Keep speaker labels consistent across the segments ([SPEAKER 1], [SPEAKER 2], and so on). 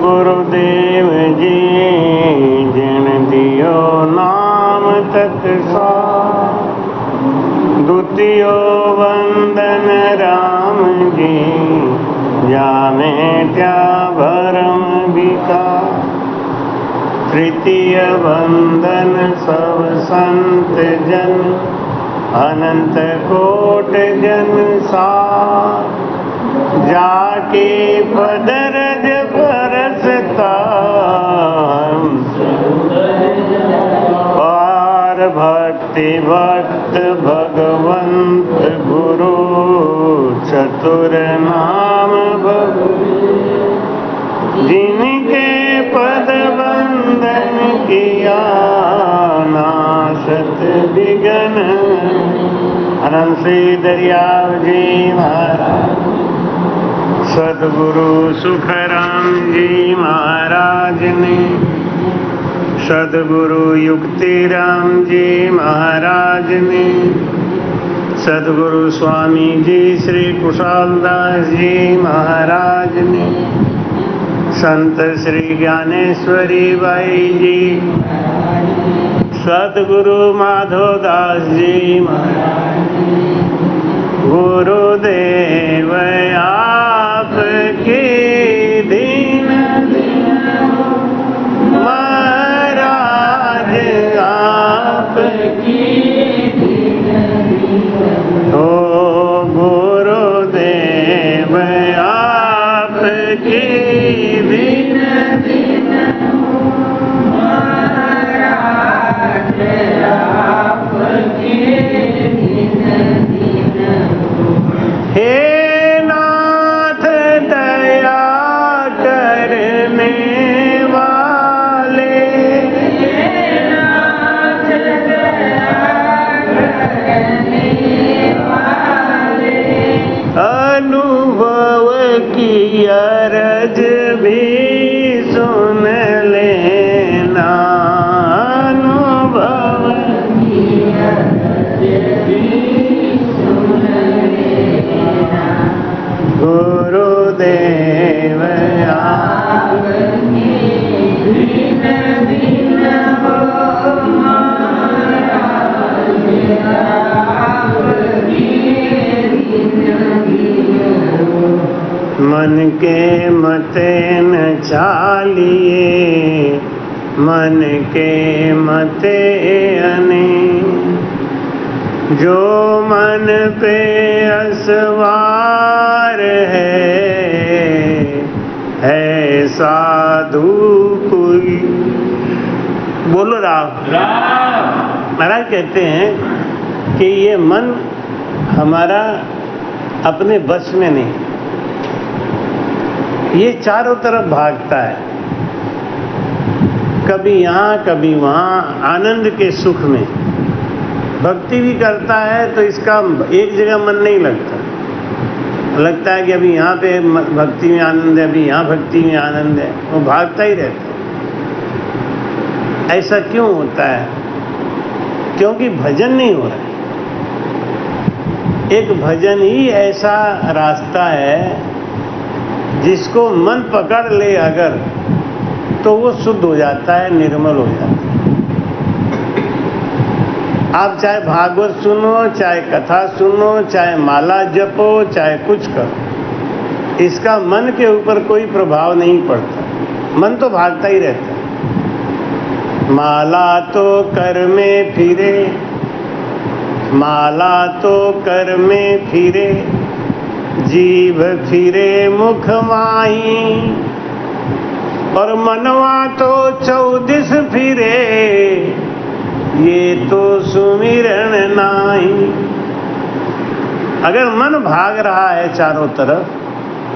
[SPEAKER 1] गुरुदेव जी जिन दियो नाम तत्सार, द्वितीयो वंदन राम जी जामे त्या भरम विकार, तृतीय वंदन सब संत जन अनंत कोट जन सार, जाके पदरज परसता पार भक्ति भक्त भगवंत गुरु चतुर नाम भगु, जिनके पद वंदन किया नाशत विघ्न। अनंत श्री दरियाव जी महाराज, सद्गुरु सुखराम जी महाराज ने, सद्गुरु युक्तिराम जी महाराज ने, सद्गुरु स्वामी जी श्री कुशालदास जी महाराज ने, संत श्री ज्ञानेश्वरी बाई जी, सद्गुरु माधवदास जी महाराज, गुरुदेव आपके दीन महाराज आपकी ओ गुरुदेव आपकी दीन महाराज आपकी हे नाथ दया करने वाले, हे नाथ दया करने वाले, अनुभव की अरज भी सुन लेना, अनुभव की अरज भी सुन लेना, गुरुदेव आपकी दीन दीन हो महाराज आपकी दीन दीन हो। मन के मते न चालिए, मन के मते अने, जो मन पे असवार है साधु कोई। बोलो राम। महाराज कहते हैं कि ये मन हमारा अपने बस में नहीं, ये चारों तरफ भागता है, कभी यहाँ कभी वहाँ, आनंद के सुख में। भक्ति भी करता है तो इसका एक जगह मन नहीं लगता, लगता है कि अभी यहाँ पे भक्ति में आनंद है, अभी यहाँ भक्ति में आनंद है, वो भागता ही रहता है। ऐसा क्यों होता है? क्योंकि भजन नहीं हो रहा है। एक भजन ही ऐसा रास्ता है जिसको मन पकड़ ले अगर, तो वो शुद्ध हो जाता है, निर्मल हो जाता है। आप चाहे भागवत सुनो, चाहे कथा सुनो, चाहे माला जपो, चाहे कुछ करो, इसका मन के ऊपर कोई प्रभाव नहीं पड़ता, मन तो भागता ही रहता है। माला तो कर में फिरे, माला तो कर में फिरे, जीभ फिरे मुख माही, और मनवा तो 14 फिरे, ये तो सुमिरन नाही। अगर मन भाग रहा है चारों तरफ,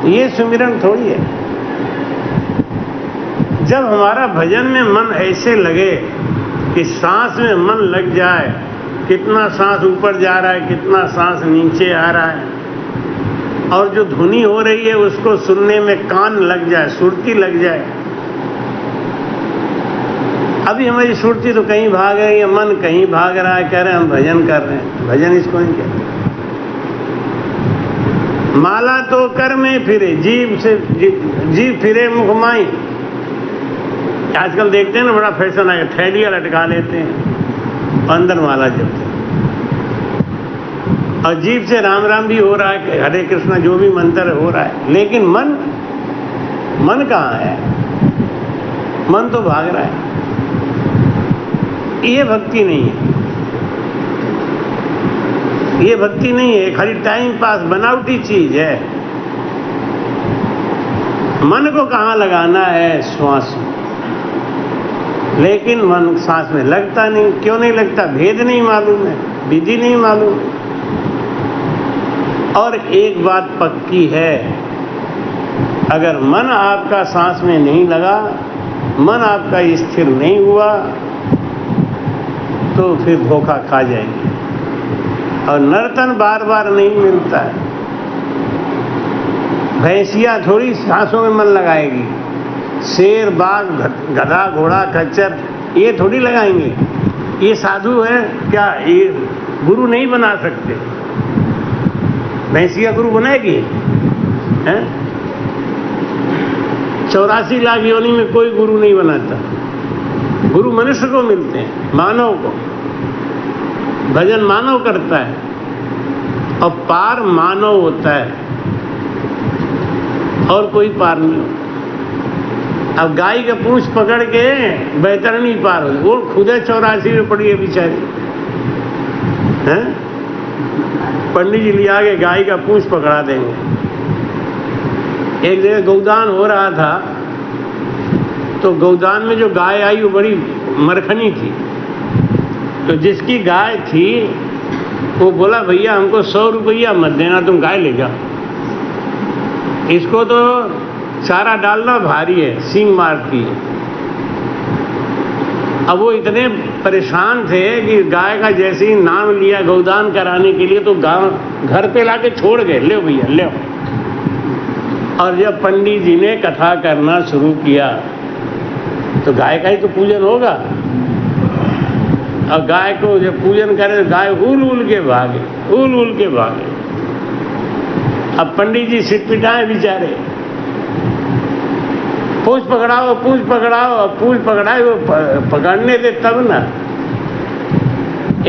[SPEAKER 1] ये सुमिरन थोड़ी है। जब हमारा भजन में मन ऐसे लगे कि सांस में मन लग जाए, कितना सांस ऊपर जा रहा है, कितना सांस नीचे आ रहा है, और जो धुनी हो रही है उसको सुनने में कान लग जाए, सुरती लग जाए। अभी हमारी सुरती तो कहीं भाग रही है, मन कहीं भाग रहा है, कह रहे हैं हम भजन कर रहे हैं। भजन इसको नहीं कहते। माला तो कर में फिरे, जीभ फिरे मुख माई, आजकल देखते हैं ना, बड़ा फैशन है, थैलियाँ लटका लेते हैं, अंदर माला जपते हैं। और जीभ से राम राम भी हो रहा है, हरे कृष्णा जो भी मंत्र हो रहा है, लेकिन मन कहाँ है? मन तो भाग रहा है। ये भक्ति नहीं है, ये भक्ति नहीं है, खाली टाइम पास बनावटी चीज है। मन को कहाँ लगाना है? श्वास में। लेकिन मन सांस में लगता नहीं। क्यों नहीं लगता? भेद नहीं मालूम है, विधि नहीं मालूम। और एक बात पक्की है, अगर मन आपका सांस में नहीं लगा, मन आपका स्थिर नहीं हुआ, तो फिर धोखा खा जाएंगे। और नर्तन बार बार नहीं मिलता है। भैंसिया थोड़ी सांसों में मन लगाएगी, शेर, बाघ, गधा, घोड़ा, खच्चर ये थोड़ी लगाएंगे। ये साधु है क्या? ये गुरु नहीं बना सकते। भैंसिया गुरु बनाएगी? हैं? 84 लाख योनि में कोई गुरु नहीं बनाता। गुरु मनुष्य को मिलते हैं, मानव को। भजन मानव करता है और पार मानव होता है, और कोई पार नहीं होता। अब गाय का पूंछ पकड़ के बैतरणी पार हो, वो खुद 84 में पड़ी है बेचारी। हैं? पंडित जी ले आके गाय का पूंछ पकड़ा देंगे। एक जगह गौदान हो रहा था, तो गौदान में जो गाय आई वो बड़ी मरखनी थी। तो जिसकी गाय थी वो बोला, भैया हमको 100 रुपया मत देना, तुम गाय ले जाओ, इसको तो चारा डालना भारी है, सींग मारती है। अब वो इतने परेशान थे कि गाय का जैसे ही नाम लिया गौदान कराने के लिए, तो गांव घर पे लाके छोड़ गए, ले भैया ले। और जब पंडित जी ने कथा करना शुरू किया, तो गाय का ही तो पूजन होगा। और गाय को जब पूजन करे, गाय उल के भागे। अब पंडित जी सिर पिटाए बेचारे, पूंछ पकड़ाओ। पूंछ पकड़ाए, वो पकड़ने दे तब ना।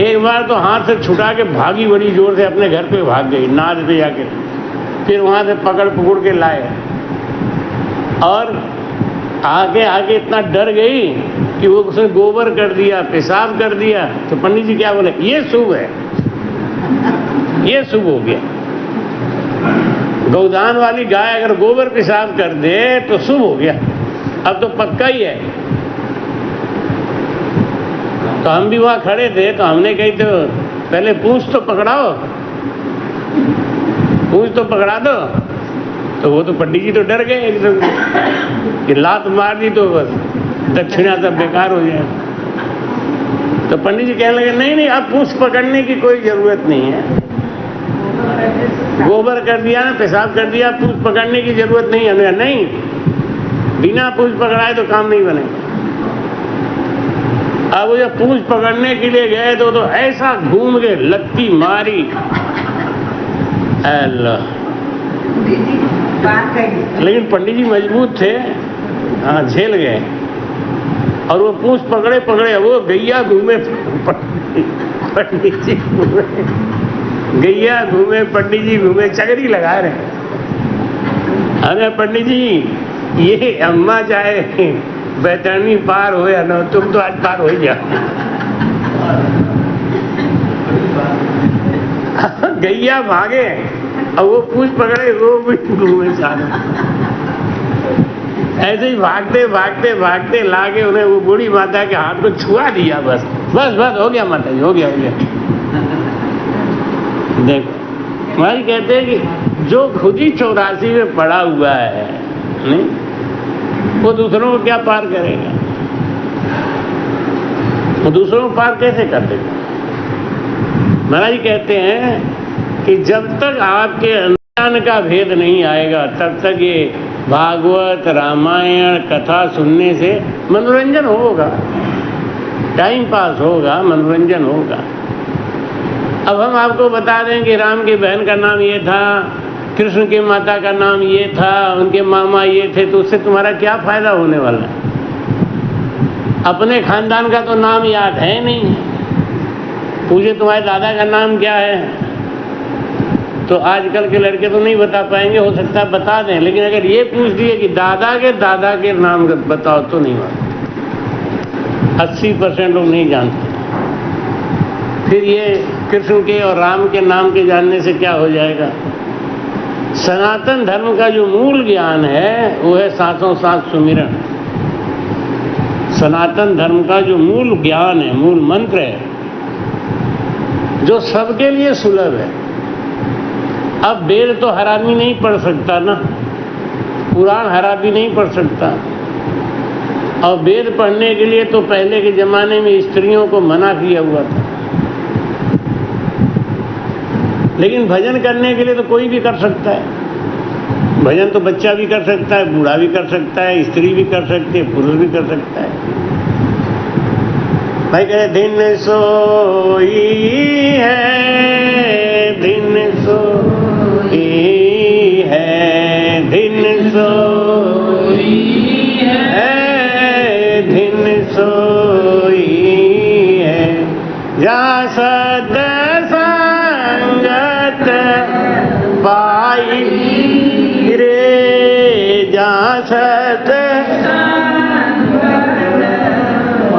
[SPEAKER 1] एक बार तो हाथ से छुटा के भागी बड़ी जोर से, अपने घर पे भाग गई, नाद पे जाके। फिर वहां से पकड़ के लाए, और आगे इतना डर गई कि वो उसने गोबर कर दिया, पेशाब कर दिया। तो पंडित जी क्या बोले, ये शुभ है, ये शुभ हो गया। गौदान वाली गाय अगर गोबर पेशाब कर दे तो शुभ हो गया, अब तो पक्का ही है। तो हम भी वहां खड़े थे, तो हमने कही तो पहले पूंछ तो पकड़ाओ, पूंछ तो पकड़ा दो। तो वो तो पंडित जी तो डर गए एकदम कि लात मार दी तो बस दक्षिणा सब बेकार हो जाए। तो पंडित जी कहने लगे, नहीं अब पूंछ पकड़ने की कोई जरूरत नहीं है, गोबर कर दिया ना, पेशाब कर दिया, पूंछ पकड़ने की जरूरत नहीं है। नहीं, बिना पूंछ पकड़ाए तो काम नहीं बनेगा। अब वो जब पूंछ पकड़ने के लिए गए तो ऐसा घूम के लत्ती मारी, अल्लाह। लेकिन पंडित जी मजबूत थे, हाँ झेल गए। और वो पूंछ पकड़े, वो गैया घूमे, पंडित जी घूमे, गैया घूमे, पंडित जी घूमे, चगरी लगा रहे। अरे पंडित जी, ये अम्मा चाहे बैतरणी पार हो या ना, तुम तो आज पार हो ही जाओ। गैया भागे और वो पूंछ पकड़े, वो भी घूमे सारे। ऐसे ही भागते लाके उन्हें वो बूढ़ी माता के हाथ को छुआ दिया। बस हो गया माता जी, हो गया। देखो महाराज कहते हैं कि जो खुद ही 84 में पड़ा हुआ है, नहीं, वो दूसरों को क्या पार करेगा? वो दूसरों को पार कैसे कर देगा? महाराज कहते हैं कि जब तक आपके ज्ञान का भेद नहीं आएगा, तब तक ये भागवत, रामायण, कथा सुनने से मनोरंजन होगा, टाइम पास होगा, मनोरंजन होगा। अब हम आपको बता दें कि राम की बहन का नाम ये था, कृष्ण की माता का नाम ये था, उनके मामा ये थे, तो उससे तुम्हारा क्या फायदा होने वाला है? अपने खानदान का तो नाम याद है नहीं, पूछे तुम्हारे दादा का नाम क्या है, तो आजकल के लड़के तो नहीं बता पाएंगे, हो सकता है बता दें, लेकिन अगर ये पूछ दिए कि दादा के नाम बताओ तो नहीं मालूम। 80% लोग नहीं जानते। फिर ये कृष्ण के और राम के नाम के जानने से क्या हो जाएगा? सनातन धर्म का जो मूल ज्ञान है वो है सांसों सांस सुमिरन। सनातन धर्म का जो मूल ज्ञान है, मूल मंत्र है, जो सबके लिए सुलभ है। अब वेद तो हर आदमी नहीं पढ़ सकता ना, पुराण हर आदमी नहीं पढ़ सकता, और वेद पढ़ने के लिए तो पहले के जमाने में स्त्रियों को मना किया हुआ था, लेकिन भजन करने के लिए तो कोई भी कर सकता है। भजन तो बच्चा भी कर सकता है, बूढ़ा भी कर सकता है, स्त्री भी कर सकती है, पुरुष भी कर सकता है। भाई कहे दिन सोई है, दिन सोई है, दिन सोई है, दिन सोई है, जा सद संगत पाई रे, जा सद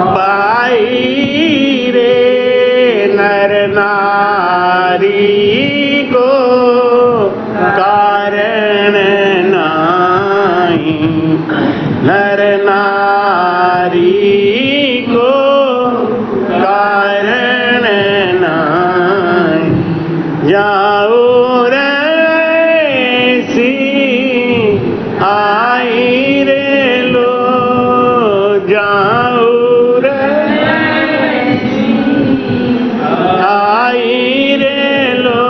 [SPEAKER 1] पाई रे, नर नारी को कारण नाही, नर नारी को कारण नाही, जाओ रे सी आई रे लो, जाओ रे आई रे लो,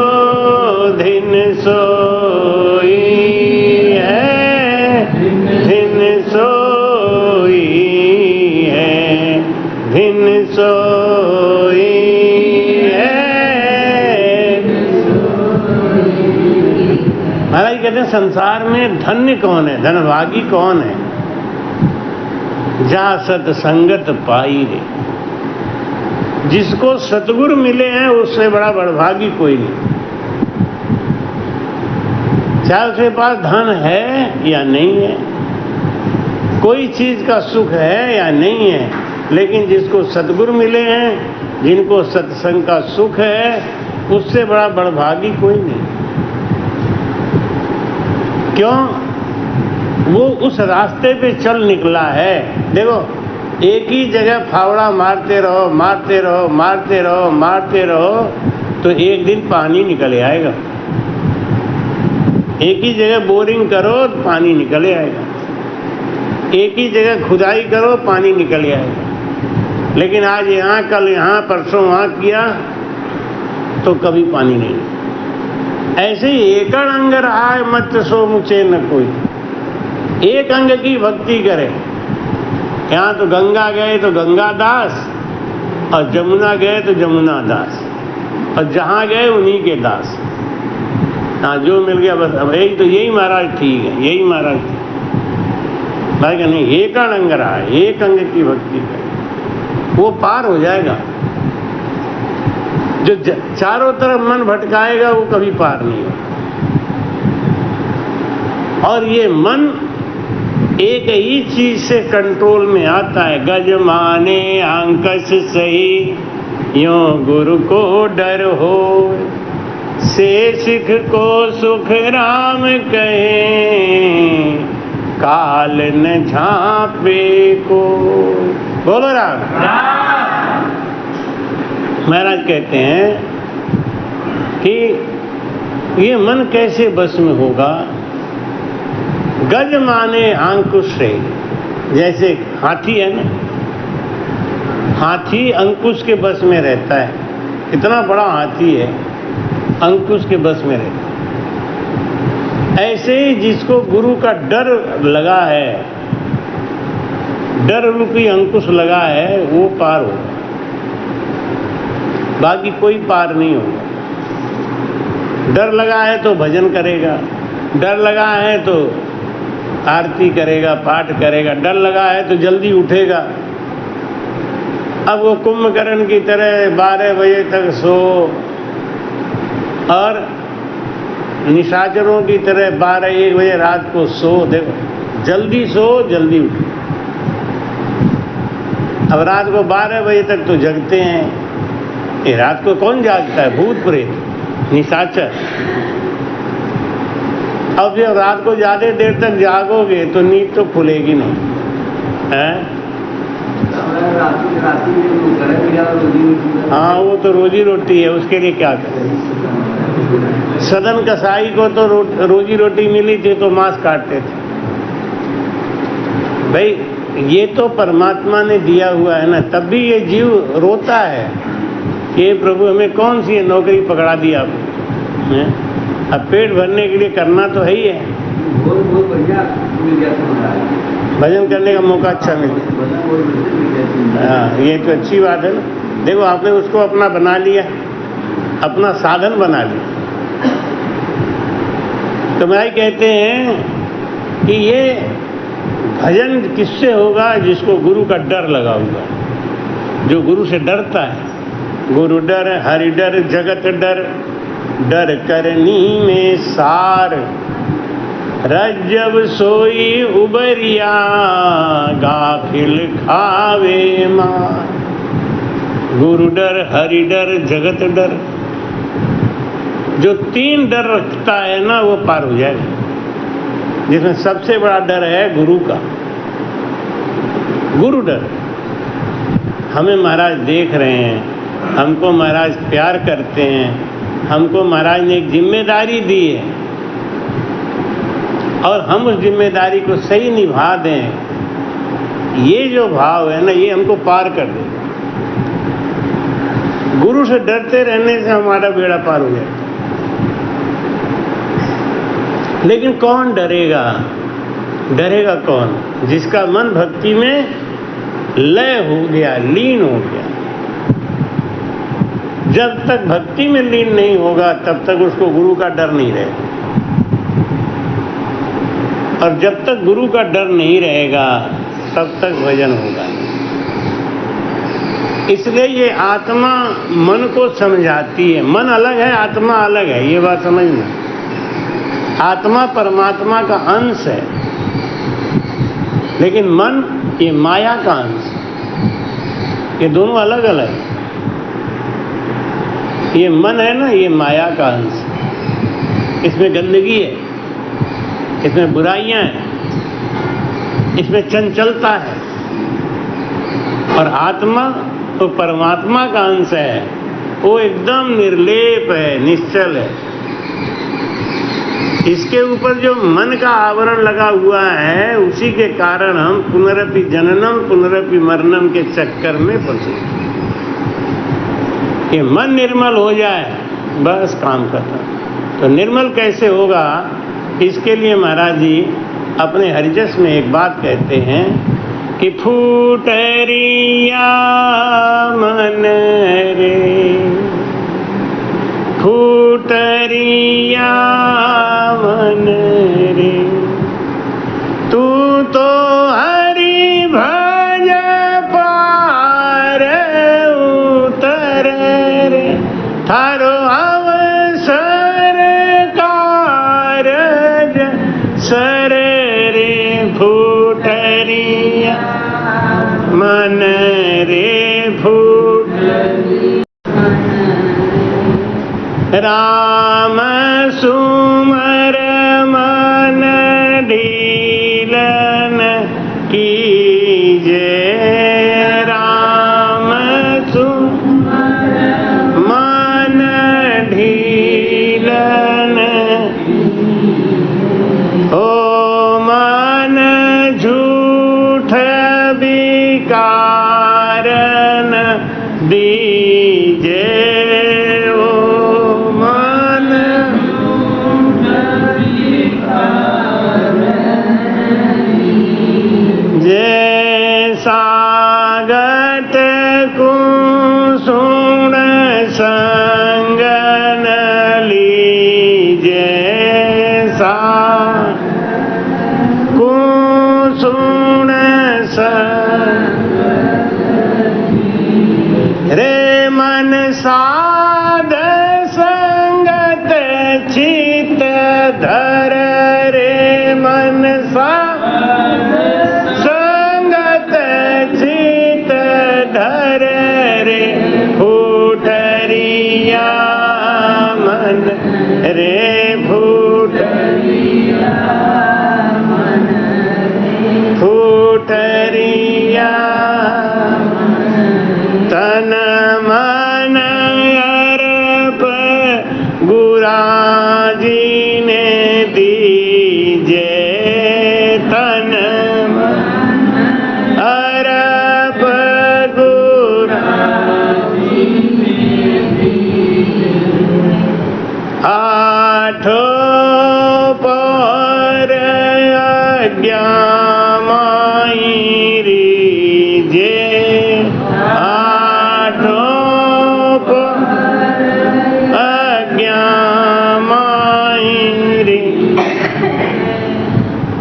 [SPEAKER 1] दिन सोई है, दिन सोई है, दिन सोई है। महाराज कहते हैं संसार में धन्य कौन है, धनभागी कौन है? जा सत्संगत पाई रे, जिसको सतगुरु मिले हैं उससे बड़ा बड़भागी कोई नहीं। चाहे उसके पास धन है या नहीं है, कोई चीज का सुख है या नहीं है, लेकिन जिसको सतगुरु मिले हैं, जिनको सत्संग का सुख है, उससे बड़ा बड़भागी कोई नहीं। क्यों? वो उस रास्ते पे चल निकला है। देखो, एक ही जगह फावड़ा मारते रहो, मारते रहो, मारते रहो, मारते रहो, तो एक दिन पानी निकल आएगा। एक ही जगह बोरिंग करो तो पानी निकल आएगा, एक ही जगह खुदाई करो पानी निकल आएगा। लेकिन आज यहाँ, कल यहाँ, परसों वहाँ किया तो कभी पानी नहीं। ऐसे ही एकड़ अंग रहा मत सो मुझे न कोई, एक अंग की भक्ति करे। यहाँ तो गंगा गए तो गंगा दास, और जमुना गए तो जमुना दास, और जहाँ गए उन्हीं के दास। हाँ, जो मिल गया बस। अब यही तो, यही महाराज ठीक है, यही महाराज ठीक है। भाई का नहीं, एक अंग रहा है, एक अंग की भक्ति करे, वो पार हो जाएगा। जो चारों तरफ मन भटकाएगा वो कभी पार नहीं होगा। और ये मन एक ही चीज से कंट्रोल में आता है, गज माने अंकस सही, यों गुरु को डर हो, से सिख को सुख राम कहे, काल न झांपे को। बोलो राम। महाराज कहते हैं कि ये मन कैसे बस में होगा? गज माने अंकुश से, जैसे हाथी है ना, हाथी अंकुश के बस में रहता है। कितना बड़ा हाथी है, अंकुश के बस में रहता है। ऐसे ही जिसको गुरु का डर लगा है, डर रूपी अंकुश लगा है, वो पार होगा, बाकी कोई पार नहीं होगा। डर लगा है तो भजन करेगा, डर लगा है तो आरती करेगा, पाठ करेगा, डर लगा है तो जल्दी उठेगा, अब वो कुंभकर्ण की तरह 12 बजे तक सो और निशाचरों की तरह 12-1 बजे रात को सो। देखो, जल्दी सो जल्दी उठो। अब रात को 12 बजे तक तो जगते हैं। ये रात को कौन जागता है? भूत प्रेत, निशाचर। अब जब रात को ज्यादा देर तक जागोगे तो नींद तो खुलेगी नहीं है? हाँ, वो तो रोजी रोटी है, उसके लिए क्या करें। सदन कसाई को तो रोजी रोटी मिली थी तो मांस काटते थे। भाई, ये तो परमात्मा ने दिया हुआ है ना, तब भी ये जीव रोता है कि प्रभु हमें कौन सी नौकरी पकड़ा दी आपने। अब पेट भरने के लिए करना तो है ही है। बहुत बढ़िया मिल गया, भजन करने का मौका अच्छा मिल गया। हाँ, ये तो अच्छी बात है ना। देखो, आपने उसको अपना बना लिया, अपना साधन बना लिया। तो भाई कहते हैं कि ये भजन किससे होगा? जिसको गुरु का डर लगा हुआ, जो गुरु से डरता है। गुरु डर हरि डर जगत डर, डर करनी में सार। रज्जब सोई उबरिया, गाफिल खावे मार। गुरु डर हरि डर जगत डर। जो 3 डर रखता है ना, वो पार हो जाएगा। जिसमें सबसे बड़ा डर है गुरु का। गुरु डर। हमें महाराज देख रहे हैं, हमको महाराज प्यार करते हैं, हमको महाराज ने एक जिम्मेदारी दी है और हम उस जिम्मेदारी को सही निभा दें। ये जो भाव है ना, ये हमको पार कर दे। गुरु से डरते रहने से हमारा बेड़ा पार हो जाएगा। लेकिन कौन डरेगा? डरेगा कौन? जिसका मन भक्ति में लय हो गया, लीन हो गया। जब तक भक्ति में लीन नहीं होगा तब तक उसको गुरु का डर नहीं रहेगा, और जब तक गुरु का डर नहीं रहेगा तब तक भजन होगा नहीं। इसलिए ये आत्मा मन को समझाती है। मन अलग है, आत्मा अलग है, ये बात समझना। आत्मा परमात्मा का अंश है, लेकिन मन ये माया का अंश है। ये दोनों अलग अलग है। ये मन है ना, ये माया का अंश है। इसमें गंदगी है, इसमें बुराइयां हैं, इसमें चंचलता है। और आत्मा तो परमात्मा का अंश है, वो एकदम निर्लेप है, निश्चल है। इसके ऊपर जो मन का आवरण लगा हुआ है, उसी के कारण हम पुनरपि जननम पुनरपि मरणम के चक्कर में फंसे। कि मन निर्मल हो जाए, बस काम खत्म। तो निर्मल कैसे होगा? इसके लिए महाराज जी अपने हरिजस में एक बात कहते हैं कि फूटरिया मन रे, फूटरिया मन रे, तू तो हरि भज पार उतर रे, थारो अवसर कारज सर रे, फूटरिया मन रे फूट। राम सुमर मन ढीलन कीजे, राम सुमर मन ढीलन, ओ मन झूठ विकारन दीजे, सागत कुसुम संगन लीजे, सा कुसुम संग रे मन साध संगत चित धर रे मन संगत चित धर रे फूटरिया मन रे फूटरिया तन मन अर्प गुराजी ने दीजे तन अर्प गुराजी आठों पर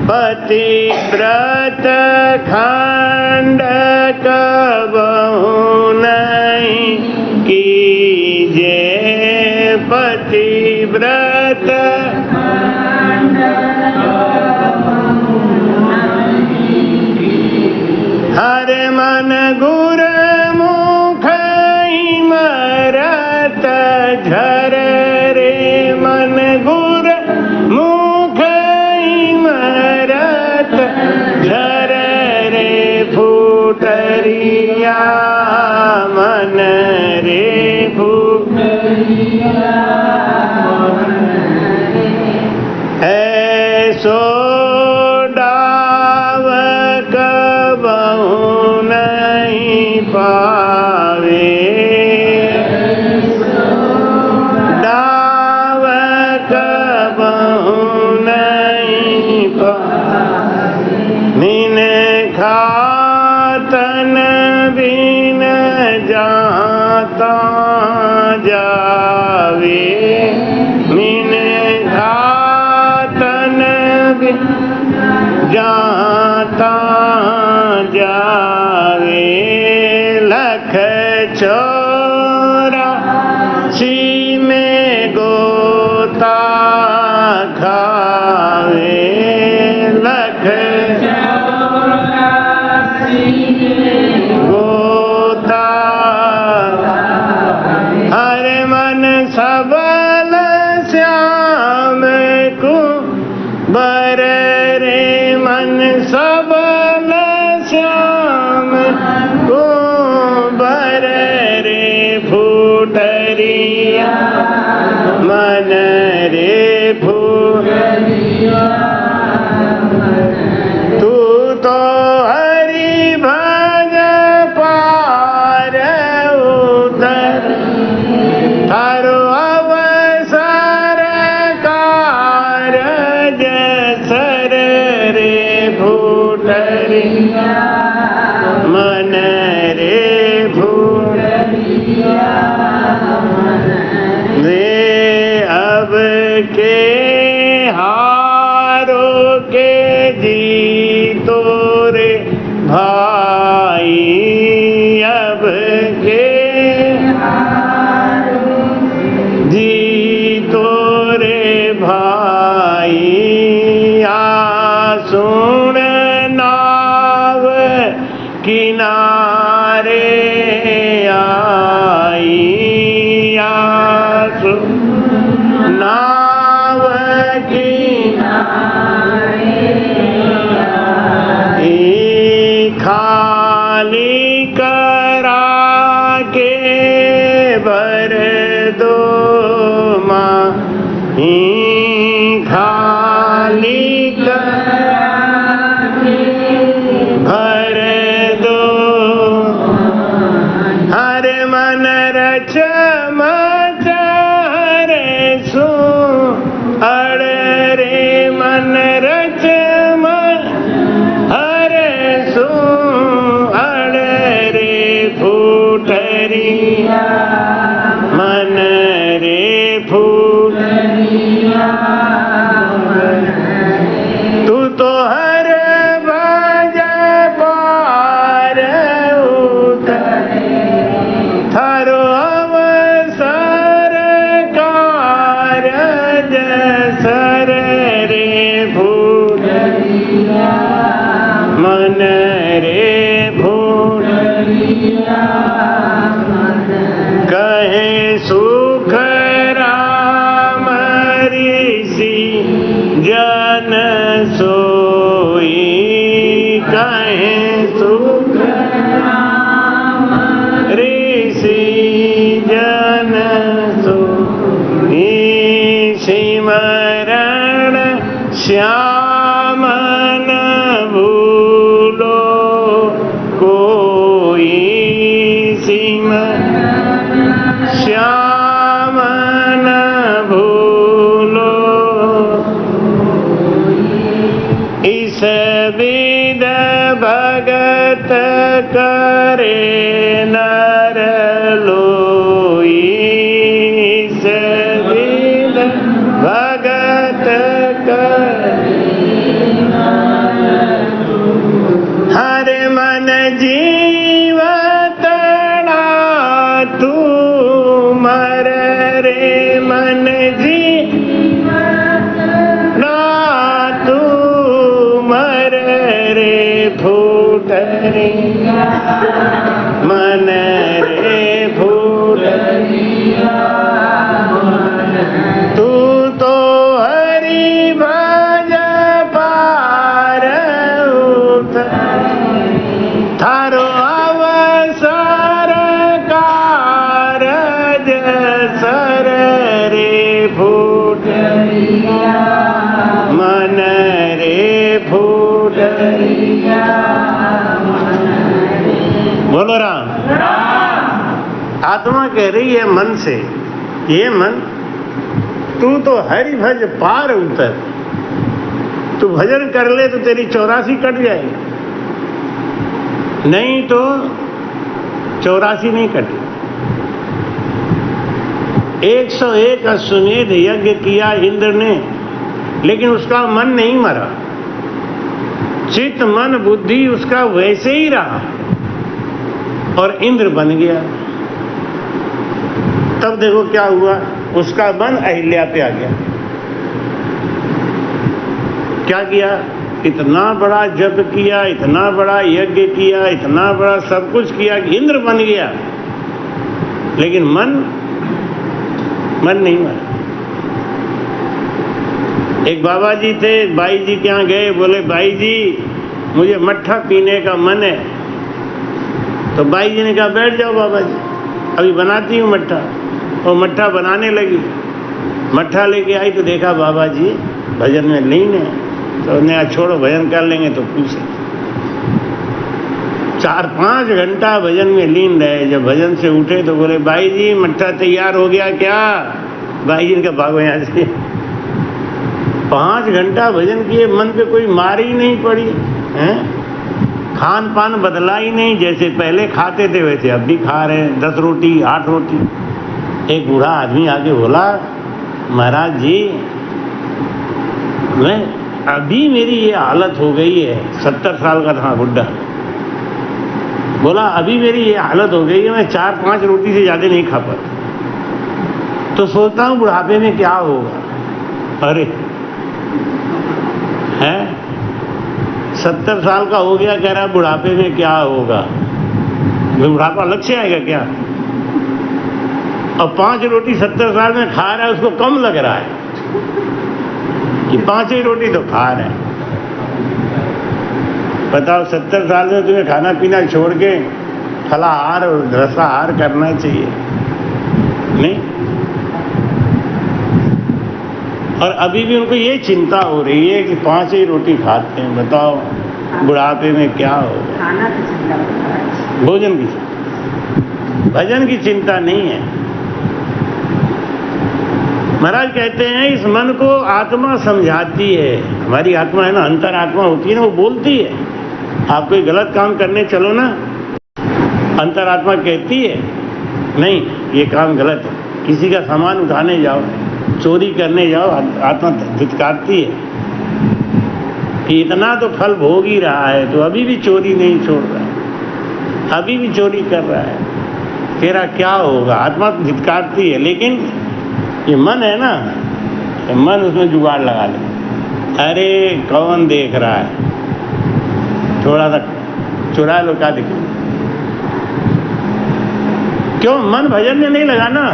[SPEAKER 1] पतिव्रत खंड कबहु नहीं कीजे पतिव्रत हर मन गुर मुख मरत झर रे मन गुर मुख मरत झर रे फूटरिया मन रे फूटरिया ऐसो डाव कबहु नहीं पावे डाव कबहु नहीं पावे मिन खातन बिन जाता जावे मिन खातन बिन जाता जावे लख 84 में गोता खावे लख 84 गोता हर मन सबल श्याम को बर रे मन सबल श्याम को बर रे फूटरिया मन रे फूटरिया तू तो हरि भज पार उतर थारो अवसर कारज सर रे फूटरिया मन रे फूटरिया वे अब के हारो के जीतो रे भाई अब के जीतो रे भाई सुन नाव किनारे आई सुन नाव किनारे खाली करा के भर दो माँ खाली भर दो हर मन रच मच हरे सो अड़ रे मन रच हरे सो अड़ रे फूटरिया मन रे फूटरिया तू तो हर भज पार उतर मन रे फूटरिया कहे सुख राम ऋषि जन सोई कहे सुख राम ऋषि जन सोई सिमरण श्याम न भूलो कोई सिमरण श्याम न भूलो इस विद भगत करे नर लोई इस विद भगत करे हर मन जीवतड़ा तू मर रे मन जीवतड़ा तू मर रे फूटरिया मन रे फूटरिया तू तो हरि भज पार थारो अवसर कारज सर रे फूटरिया मन रे फूटरिया बोलो राम। आत्मा कह रही है मन से, ये मन तू तो हरि भज पार उतर, तू भजन कर ले तो तेरी 84 कट जाएगी, नहीं तो 84 नहीं कटी। 101 अश्वमेध यज्ञ किया इंद्र ने, लेकिन उसका मन नहीं मरा, चित्त मन बुद्धि उसका वैसे ही रहा और इंद्र बन गया। तब देखो क्या हुआ, उसका मन अहिल्या पे आ गया। क्या किया, इतना बड़ा जप किया, इतना बड़ा यज्ञ किया, इतना बड़ा सब कुछ किया कि इंद्र बन गया, लेकिन मन नहीं मरा। एक बाबा जी थे, बाई जी के यहाँ गए, बोले बाई जी मुझे मट्ठा पीने का मन है। तो बाई जी ने कहा बैठ जाओ बाबा जी, अभी बनाती हूँ मट्ठा। और मट्ठा बनाने लगी, मट्ठा लेके आई तो देखा बाबा जी भजन में लीन है। तो उन्हें छोड़ो भजन कर लेंगे तो पूछे। 4-5 घंटा भजन में लीन रहे। जब भजन से उठे तो बोले भाई जी मट्ठा तैयार हो गया क्या? भाई जी ने कहा भागो यहाँ से। 5 घंटा भजन किए, मन पे कोई मार ही नहीं पड़ी है, खान पान बदला ही नहीं, जैसे पहले खाते थे वैसे अब भी खा रहे हैं, 10 रोटी 8 रोटी। एक बूढ़ा आदमी आके बोला महाराज जी मैं अभी मेरी ये हालत हो गई है, 70 साल का था बुढ़ा, बोला अभी मेरी ये हालत हो गई है, मैं 4-5 रोटी से ज़्यादा नहीं खा पाता, तो सोचता हूँ बुढ़ापे में क्या होगा। अरे है 70 साल का हो गया, कह रहा बुढ़ापे में क्या होगा, बुढ़ापा अलग से आएगा क्या? और 5 रोटी 70 साल में खा रहा है, उसको कम लग रहा है कि 5 ही रोटी तो खा रहे हैं। बताओ 70 साल में तुम्हें खाना पीना छोड़ के फलाहार और रसाहार करना चाहिए नहीं? और अभी भी उनको ये चिंता हो रही है कि 5 ही रोटी खाते हैं, बताओ बुढ़ापे में क्या होगा। खाना की चिंता, भोजन की चिंता, भजन की चिंता नहीं है। महाराज कहते हैं इस मन को आत्मा समझाती है। हमारी आत्मा है ना, अंतरात्मा होती है ना, वो बोलती है। आप कोई गलत काम करने चलो ना, अंतरात्मा कहती है नहीं ये काम गलत है। किसी का सामान उठाने जाओ, चोरी करने जाओ, आत्मा धिक्कारती है कि इतना तो फल भोग ही रहा है, तो अभी भी चोरी नहीं छोड़ रहा है, अभी भी चोरी कर रहा है, तेरा क्या होगा। आत्मा तो धिक्कारती है, लेकिन ये मन है ना, ये मन उसमें जुगाड़ लगा ले। अरे कौन देख रहा है, थोड़ा सा चुरा लो, क्या दिक्कत? क्यों? मन भजन में नहीं लगा ना,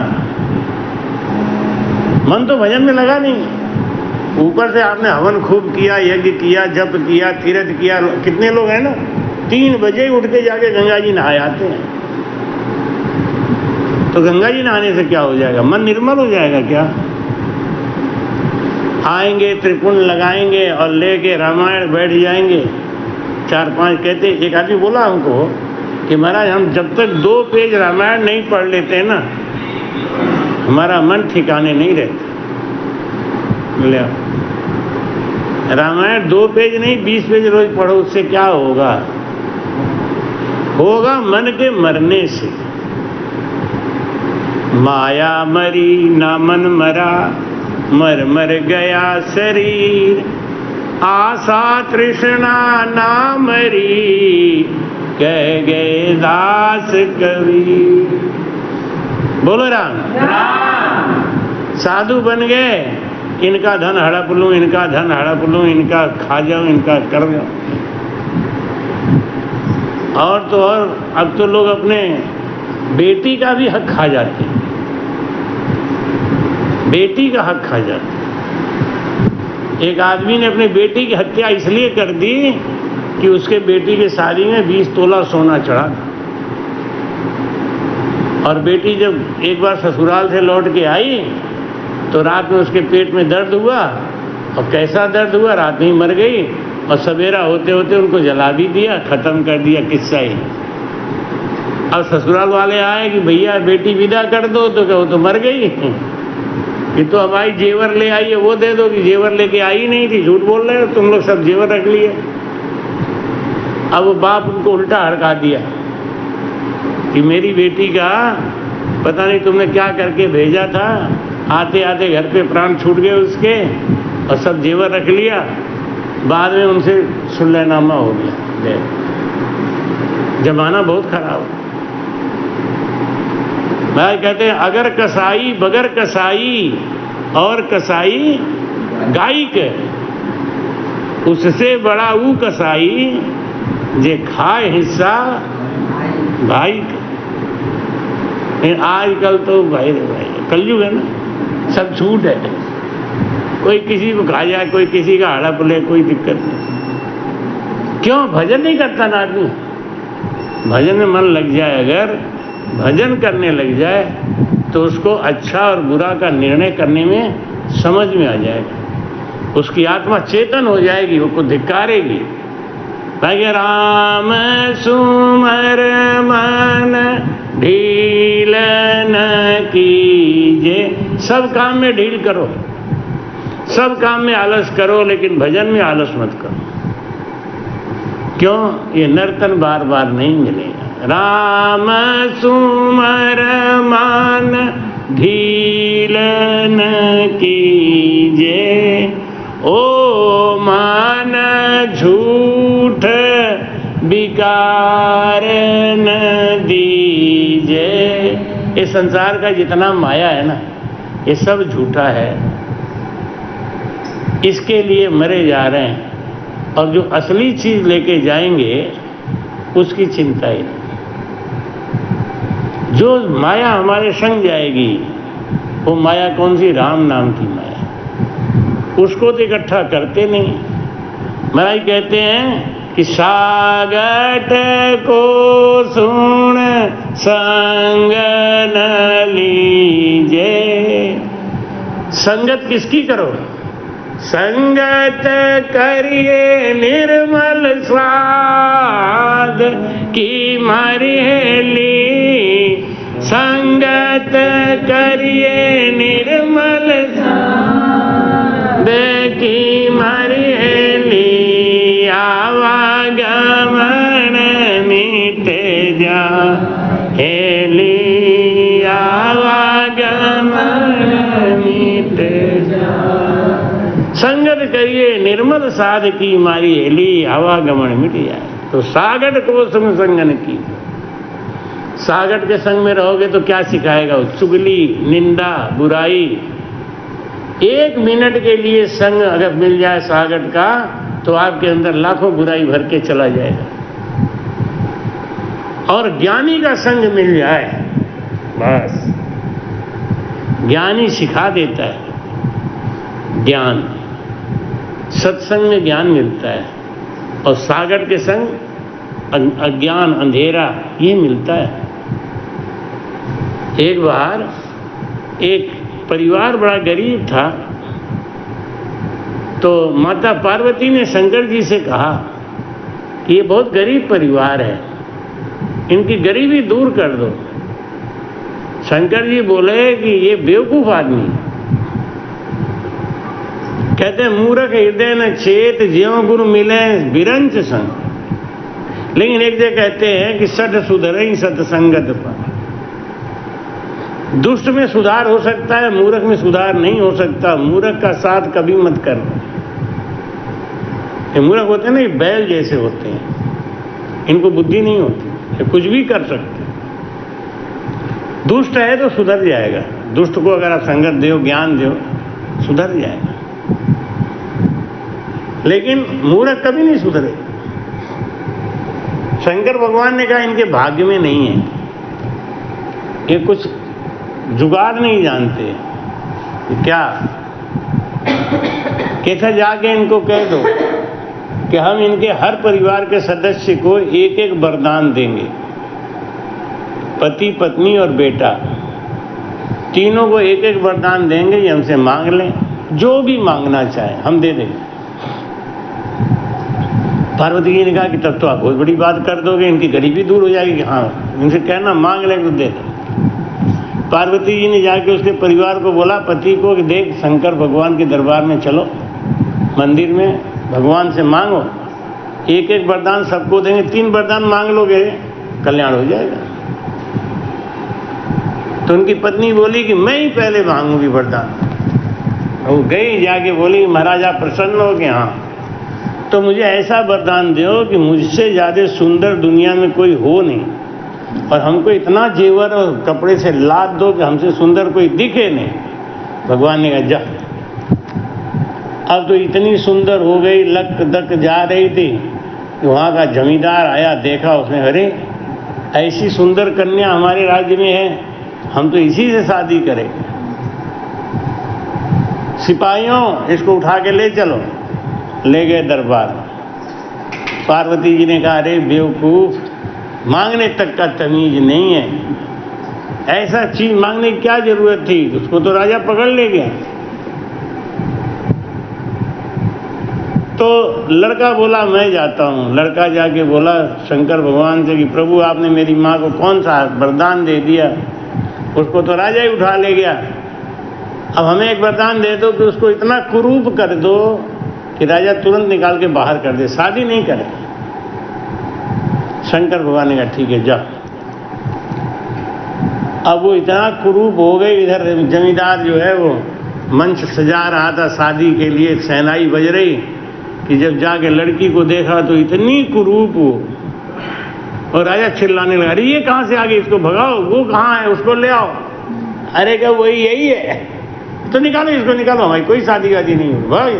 [SPEAKER 1] मन तो भजन में लगा नहीं। ऊपर से आपने हवन खूब किया, यज्ञ किया, जप किया, तीर्थ किया। कितने लोग हैं ना 3 बजे उठ के जाके गंगा जी नहाए आते हैं। तो गंगा जी नहाने से क्या हो जाएगा? मन निर्मल हो जाएगा क्या? आएंगे, त्रिपुंड लगाएंगे और लेके रामायण बैठ जाएंगे। 4-5 कहते, एक आदमी बोला हमको कि महाराज हम जब तक 2 पेज रामायण नहीं पढ़ लेते ना, हमारा मन ठिकाने नहीं रहता। ले रामायण 2 पेज नहीं 20 पेज रोज पढ़ो, उससे क्या होगा? होगा मन के मरने से। माया मरी ना मन मरा, मर मर गया शरीर। आशा तृष्णा ना मरी, कह गए दास कबीर। बोलो राम। साधु बन गए, इनका धन हड़प लूं, इनका धन हड़प लूं, इनका खा जाऊं, इनका कर जाऊं। और तो और अब तो लोग अपने बेटी का भी हक खा जाते हैं, बेटी का हक खा जाते हैं। एक आदमी ने अपनी बेटी की हत्या इसलिए कर दी कि उसके बेटी की शादी में 20 तोला सोना चढ़ा था। और बेटी जब एक बार ससुराल से लौट के आई तो रात में उसके पेट में दर्द हुआ, और कैसा दर्द हुआ, रात में ही मर गई। और सवेरा होते होते उनको जला भी दिया, खत्म कर दिया किस्सा ही। अब ससुराल वाले आए कि भैया बेटी विदा कर दो, तो क्या वो तो मर गई, कि तो हमारी जेवर ले आई है वो दे दो, कि जेवर लेके आई नहीं थी, झूठ बोल रहे हो तुम लोग, सब जेवर रख लिए। अब वो बाप उनको उल्टा हड़का दिया कि मेरी बेटी का पता नहीं तुमने क्या करके भेजा था, आते आते घर पे प्राण छूट गए उसके, और सब जेवर रख लिया। बाद में उनसे सुलहनामा हो गया। जमाना बहुत खराब है भाई। कहते हैं अगर कसाई बगर कसाई और कसाई गाई के, उससे बड़ा वो कसाई जे खाए हिस्सा भाई के। आजकल तो भाई कलयुग है ना, सब छूट है, कोई किसी को खा जाए, कोई किसी का हड़प ले, कोई दिक्कत नहीं। क्यों? भजन नहीं करता ना आदमी। भजन में मन लग जाए, अगर भजन करने लग जाए तो उसको अच्छा और बुरा का निर्णय करने में समझ में आ जाएगा, उसकी आत्मा चेतन हो जाएगी, वो को धिक्कारेगी। भाई राम सुमर मन ढील न कीजे। सब काम में ढील करो, सब काम में आलस करो, लेकिन भजन में आलस मत करो। क्यों? ये नर्तन बार बार नहीं मिलेगा। राम सुमर मन ढील न कीजे, ओ मन झूठ विकार न दीजे। इस संसार का जितना माया है ना, ये सब झूठा है, इसके लिए मरे जा रहे हैं। और जो असली चीज लेके जाएंगे उसकी चिंता ही नहीं। जो माया हमारे संग जाएगी, वो माया कौन सी? राम नाम की माया। उसको तो इकट्ठा करते नहीं। महाराज कहते हैं कि सागट को सुन संग न लीजे। संगत किसकी करो? संगत करिए निर्मल स्वाद की मरेली। संगत करिए निर्मल स्वाद की मरेली। आवागमन मिटे जा हेली। आवागमन मिटे जा। संगत करिए निर्मल साध की मारी हेली। आवागमन मिट जाए। तो सागट को संगन की। सागट के संग में रहोगे तो क्या सिखाएगा? चुगली, निंदा, बुराई। 1 मिनट के लिए संग अगर मिल जाए सागट का तो आपके अंदर लाखों बुराई भर के चला जाएगा। और ज्ञानी का संग मिल जाए, बस ज्ञानी सिखा देता है ज्ञान, सत्संग में ज्ञान मिलता है। और सागर के संग अज्ञान, अंधेरा ये मिलता है। एक बार एक परिवार बड़ा गरीब था, तो माता पार्वती ने शंकर जी से कहा कि ये बहुत गरीब परिवार है, इनकी गरीबी दूर कर दो। शंकर जी बोले कि ये बेवकूफ आदमी, कहते हैं मूर्ख हृदय न चेत, ज्यों गुरु मिले बिरंच संग। लेकिन एक जगह कहते हैं कि सठ सुधरई सतसंगत पर। दुष्ट में सुधार हो सकता है, मूर्ख में सुधार नहीं हो सकता। मूर्ख का साथ कभी मत करना। ये मूर्ख होते हैं ना, ये बैल जैसे होते हैं, इनको बुद्धि नहीं होती, ये कुछ भी कर सकते। दुष्ट है तो सुधर जाएगा, दुष्ट को अगर आप संगत दो, ज्ञान दो, सुधर जाएगा। लेकिन मूर्ख कभी नहीं सुधरे। शंकर भगवान ने कहा इनके भाग्य में नहीं है, ये कुछ जुगाड़ नहीं जानते। क्या कैसा, जाके इनको कह दो कि हम इनके हर परिवार के सदस्य को एक एक वरदान देंगे, पति पत्नी और बेटा, तीनों को एक एक वरदान देंगे। ये हमसे मांग लें, जो भी मांगना चाहे हम दे देंगे। पार्वती जी ने कहा कि तब तो आप बहुत बड़ी बात कर दोगे, इनकी गरीबी दूर हो जाएगी। हाँ, इनसे कहना मांग लें तो दे दो। पार्वती जी ने जाके उसके परिवार को बोला, पति को, कि देख शंकर भगवान के दरबार में चलो, मंदिर में भगवान से मांगो, एक एक वरदान सबको देंगे। 3 वरदान मांग लोगे कल्याण हो जाएगा। तो उनकी पत्नी बोली कि मैं ही पहले मांगूंगी वरदान। वो गई, जाके बोली महाराज आप प्रसन्न हो गए? हाँ, तो मुझे ऐसा वरदान दो कि मुझसे ज्यादा सुंदर दुनिया में कोई हो नहीं, और हमको इतना जेवर और कपड़े से लाद दो कि हमसे सुंदर कोई दिखे नहीं। भगवान ने कहा जा। अब तो इतनी सुंदर हो गई, लक दक जा रही थी कि वहाँ का जमींदार आया, देखा उसने, अरे ऐसी सुंदर कन्या हमारे राज्य में है, हम तो इसी से शादी करेंगे। सिपाहियों इसको उठा के ले चलो। ले गए दरबार। पार्वती जी ने कहा अरे बेवकूफ, मांगने तक का तमीज नहीं है, ऐसा चीज मांगने की क्या जरूरत थी? उसको तो राजा पकड़ ले गया। तो लड़का बोला मैं जाता हूँ। लड़का जाके बोला शंकर भगवान से कि प्रभु आपने मेरी माँ को कौन सा वरदान दे दिया, उसको तो राजा ही उठा ले गया। अब हमें एक वरदान दे दो कि उसको इतना कुरूप कर दो कि राजा तुरंत निकाल के बाहर कर दे, शादी नहीं करे। शंकर भगवान ने कहा ठीक है जा। अब वो इतना कुरूप हो गए, इधर जमींदार जो है वो मंच सजा रहा था शादी के लिए, शहनाई बज रही, कि जब जाके लड़की को देखा तो इतनी कुरूप हो, और राजा चिल्लाने लगा अरे ये कहाँ से आ गई, इसको भगाओ, वो कहाँ है, उसको ले आओ। अरे क्या वही यही है, तो निकालो इसको, निकालो, हमारी कोई शादी वादी नहीं हुई भाई।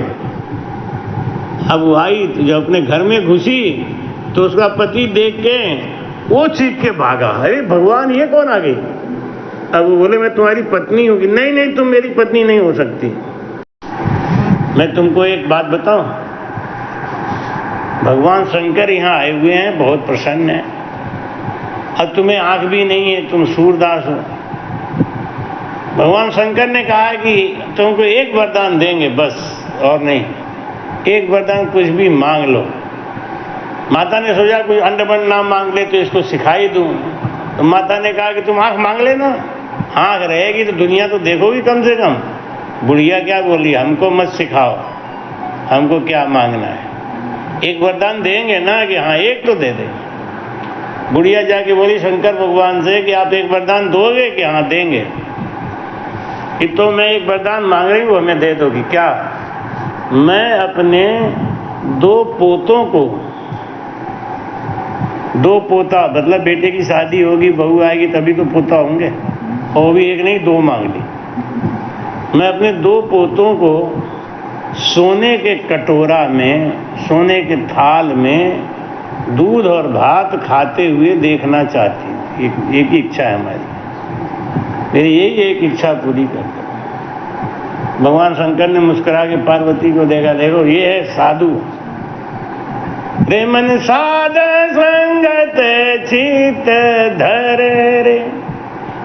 [SPEAKER 1] अब वो आई तो जब अपने घर में घुसी तो उसका पति देख के वो चीख के भागा, अरे भगवान ये कौन आ गई? अब वो बोले मैं तुम्हारी पत्नी हूँ। नहीं नहीं, तुम मेरी पत्नी नहीं हो सकती। मैं तुमको एक बात बताऊं, भगवान शंकर यहाँ आए हुए हैं, बहुत प्रसन्न है। अब तुम्हें आंख भी नहीं है, तुम सूरदास हो। भगवान शंकर ने कहा कि तुमको एक वरदान देंगे बस, और नहीं, एक वरदान कुछ भी मांग लो। माता ने सोचा कुछ अंडबंड नाम मांग ले तो इसको सिखाई दूं। तो माता ने कहा कि तुम आंख मांग लेना, आंख रहेगी तो दुनिया तो देखोगी कम से कम। बुढ़िया क्या बोली, हमको मत सिखाओ, हमको क्या मांगना है, एक वरदान देंगे ना कि हाँ एक तो दे देंगे। बुढ़िया जाके बोली शंकर भगवान से कि आप एक वरदान दोगे कि हाँ देंगे। कि तो मैं एक वरदान मांग रही हूँ, हमें दे दोगी क्या? मैं अपने 2 पोतों को, 2 पोता मतलब बेटे की शादी होगी, बहू आएगी तभी तो पोता होंगे, और भी एक नहीं 2 मांग ली। मैं अपने 2 पोतों को सोने के कटोरा में, सोने के थाल में दूध और भात खाते हुए देखना चाहती हूँ। एक ही इच्छा है हमारी, मेरी यही एक इच्छा पूरी कर दो। भगवान शंकर ने मुस्कुरा के पार्वती को देखा, देखो ये है साधु। रे मन साध संगत चित धर रे,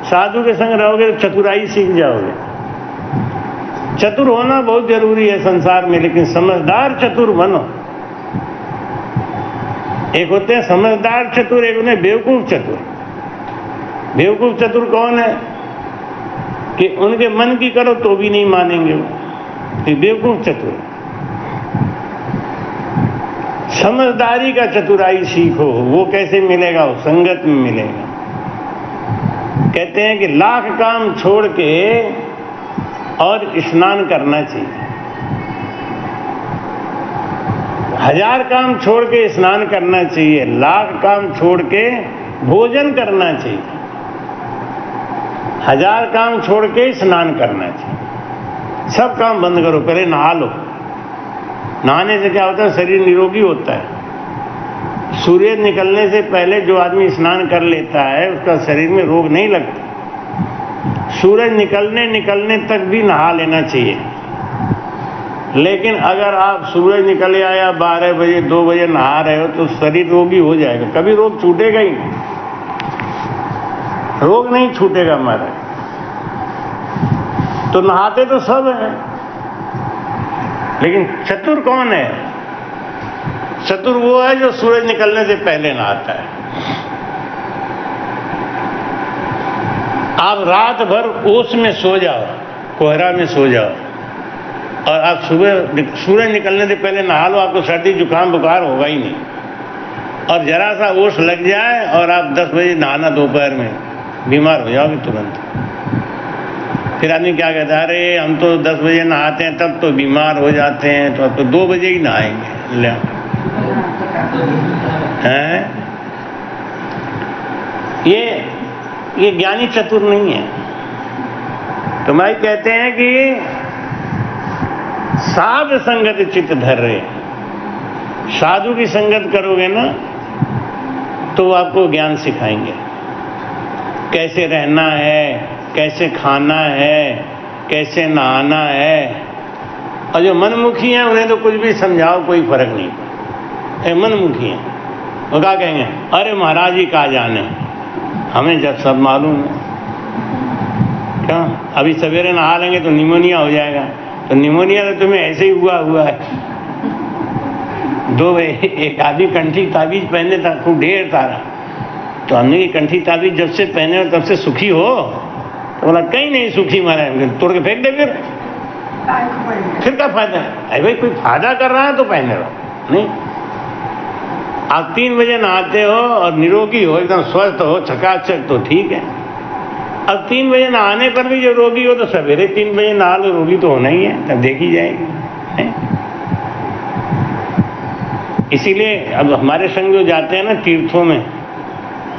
[SPEAKER 1] साधु के संग रहोगे तो चतुराई सीख जाओगे। चतुर होना बहुत जरूरी है संसार में, लेकिन समझदार चतुर बनो। एक होते हैं समझदार चतुर, एक होते हैं बेवकूफ चतुर। बेवकूफ चतुर कौन है कि उनके मन की करो तो भी नहीं मानेंगे वो, तो बेवकूफ चतुर। समझदारी का चतुराई सीखो। वो कैसे मिलेगा? वो संगत में मिलेगा। कहते हैं कि लाख काम छोड़ के और स्नान करना चाहिए, 1000 काम छोड़ के स्नान करना चाहिए, लाख काम छोड़ के भोजन करना चाहिए, 1000 काम छोड़ के स्नान करना चाहिए। सब काम बंद करो, पहले नहा लो। नहाने से क्या होता है? शरीर निरोगी होता है। सूर्य निकलने से पहले जो आदमी स्नान कर लेता है उसका शरीर में रोग नहीं लगता। सूरज निकलने तक भी नहा लेना चाहिए। लेकिन अगर आप सूरज निकल आया 12 बजे 2 बजे नहा रहे हो तो शरीर रोगी हो जाएगा, कभी रोग छूटेगा ही नहीं। रोग नहीं छूटेगा हमारा। तो नहाते तो सब हैं, लेकिन चतुर कौन है? चतुर वो है जो सूरज निकलने से पहले नहाता है। आप रात भर ओस में सो जाओ, कोहरा में सो जाओ, और आप सुबह सूरज निकलने से पहले नहा लो, आपको सर्दी जुकाम बुखार होगा ही नहीं। और जरा सा ओस लग जाए और आप 10 बजे नहाना दोपहर में, बीमार हो जाओगे तुरंत। फिर आदमी क्या कहता है, अरे हम तो 10 बजे नहाते हैं तब तो बीमार हो जाते हैं, तो अब तो 2 बजे ही नहाएंगे। ले हैं? ये ज्ञानी चतुर नहीं है। तो भाई कहते हैं कि साध संगत चित्त धर रहे, साधु की संगत करोगे ना तो आपको ज्ञान सिखाएंगे, कैसे रहना है, कैसे खाना है, कैसे नहाना है। और जो मनमुखी हैं उन्हें तो कुछ भी समझाओ कोई फर्क नहीं पड़ता। मनमुखी हैं वो क्या कहेंगे, अरे महाराज जी कहाँ जाने, हमें जब सब मालूम है। क्या अभी सवेरे नहा लेंगे तो निमोनिया हो जाएगा? तो निमोनिया तो तुम्हें ऐसे ही हुआ है। 2 बजे एक आदमी कंठी ताबीज पहने था, खूब ढेर सारा। तो हमने की कंठी ताबीज जब से पहने हो तब से सुखी हो? तो बोला कहीं नहीं सुखी महाराज, तोड़ के फेंक दे। फिर क्या फायदा है? अरे भाई कोई फायदा कर रहा है तो पहने रहो। नहीं, आप 3 बजे नहाते हो और निरोगी हो, एकदम स्वस्थ हो, चकाचक, तो ठीक है। अब 3 बजे नहाने पर भी जो रोगी हो तो सवेरे 3 बजे नहा लो, रोगी तो होना ही है, तब देखी जाएगी। इसीलिए अब हमारे संग जो जाते हैं ना तीर्थों में,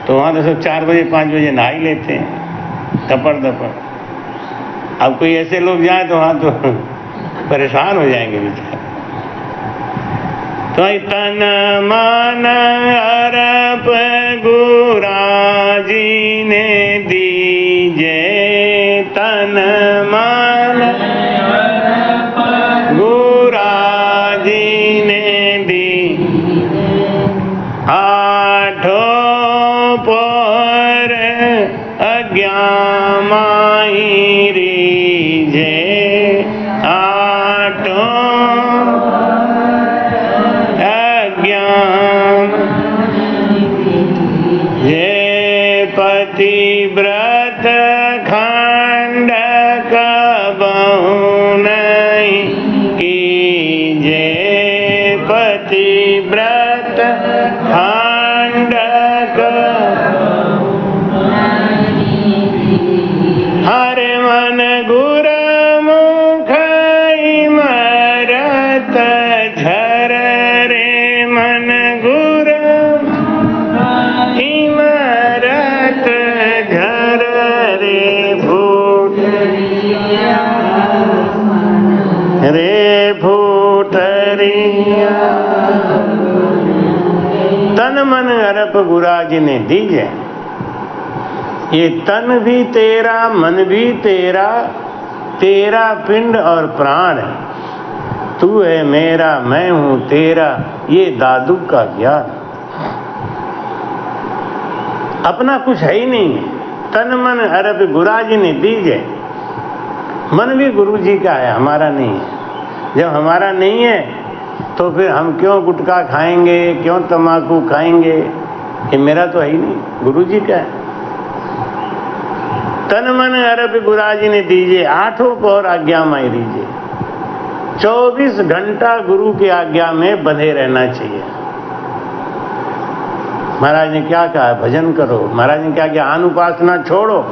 [SPEAKER 1] तो वहाँ तो सब 4 बजे 5 बजे नहा ही लेते हैं, दपड़। अब कोई ऐसे लोग जाए तो वहाँ तो परेशान हो जाएंगे बेचारे। तो तन मन अरप गुराजी ने दीजे, तन मन गुराजी ने दी, आठों पर अज्ञान माही रीझे, आठों व्रत खंड कबहु नहीं कीजे, पतिव्रत खंड हर मन गुर मुख मरत झर रे, मन गुर इमरत झर रे भू रे फूटरिया। तन मन अर्प गुराज ने दीजे। ये तन भी तेरा, मन भी तेरा, तेरा पिंड और प्राण है। तू है मेरा, मैं हूं तेरा, ये दादू का ज्ञान। अपना कुछ है ही नहीं। तन मन अर्प गुराज ने दीजे। मन भी गुरु जी का है, हमारा नहीं है। जब हमारा नहीं है तो फिर हम क्यों गुटखा खाएंगे, क्यों तम्बाकू खाएंगे? ये मेरा तो है ही नहीं, गुरु जी का है। तन मन अर्प गुराज ने दीजे, आठों पहर आज्ञा माई दीजिए। 24 घंटा गुरु की आज्ञा में बंधे रहना चाहिए। महाराज ने क्या कहा है? भजन करो। महाराज ने क्या कहा? अनुपासना छोड़ो।